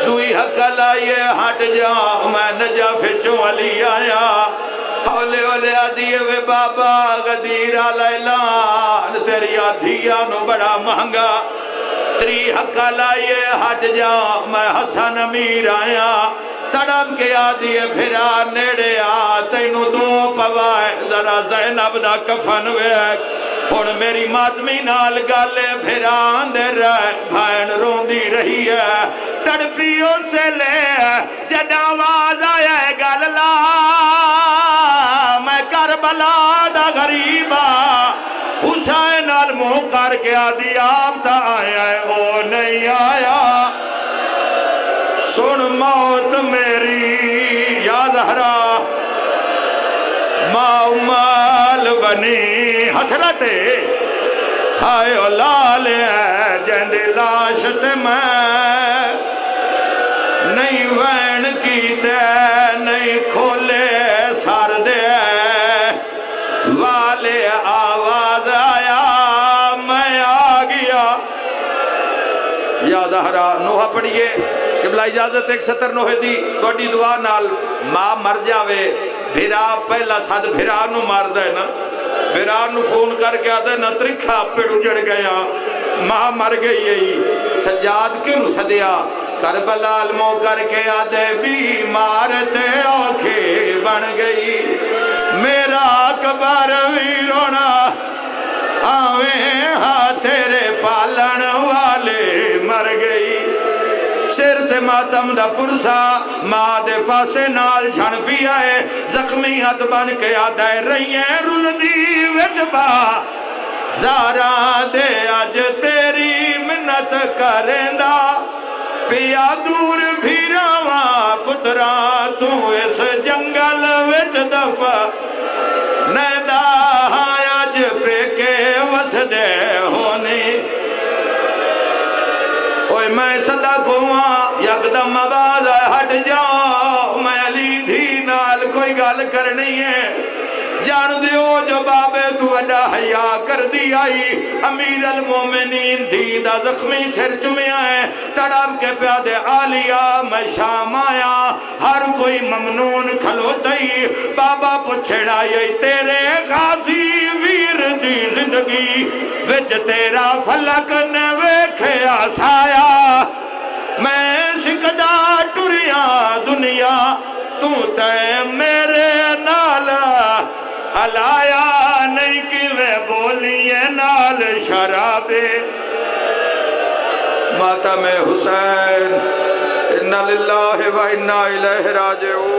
دوئی حق لائیے ہٹ جا میں نجف چوں علی آیا ہولے ہولے آدھیے وے بابا غدیرہ لیلان تیری آدھیا نو بڑا مہنگا تری حق لائیے ہٹ جا میں حسن امیر آیا تڑم کے آدھیے پھرا نیڑے آ تینو دو پوائے ذرا زینب دا کفن ویک ہن میری ماتمی نال گالے پھرا اندر بھائن روندی رہی ہے تڑپیوں سے لے جدہ آواز آیا ہے گال لا میں کربلا دا غریبا حسین المو کر کے آدھی آپ تا آیا ہے او نہیں آیا سن موت میری یا زہرا مال بنی حسرت ہائے اولال ہے جند لاشت میں نہیں وین کیتے نہیں کھولے سار دے والے آواز آیا میں آ گیا یا زہرا نوحہ پڑھئے قبلہ اجازت ایک ستر نوحے دی تو اڈی دعا نال ماں مر جاوے بھیرا پہلا ساتھ بھیرا نو مار دے نا بھیرا نو فون کر کے آدھے نا ترکھا پیڑ اجڑ گیا ماں مر گئی ہے سجاد کیوں صدیا کربلا علمو کر کے آدھے بیمار تے آنکھیں بن گئی میرا اکبر ویرونا آویں ہاں تیرے پالن والے مر گئی سر تے ماتم دا پرسا ماں دے پاسے نال جھن پی آئے زخمی ہاتھ بن کے آدھائے رہی ہیں رن دی وچ با زارا دے آج تیری منت کرندہ پیا دور بھی رواں پترا تو اس جنگل وچ دفع نیدہ آج پہ کے وسدے ہونی اوہ میں صدق ہوا یکدم آواز ہٹ جاؤ میں علی دھی نال کوئی گال کرنی ہے جان دیو جو بابے تو وڈا حیاء کر دی آئی امیر المومنین تھی دا زخمی سر چمیا ہے تڑاب کے پیادے آلیا میں شام آیا ہر کوئی ممنون کھلوتائی بابا پچھڑا یہ تیرے غازی ویر دی زندگی وچ تیرا فلک نوے کھیا سایا میں سکدہ ٹریا دنیا تو تے میرے نالا علایا نہیں کہ وہ بولیے نال شرابے ماتم حسین اِنَّا لِلَّهِ وَإِنَّا إِلَيْهِ رَاجِعُونَ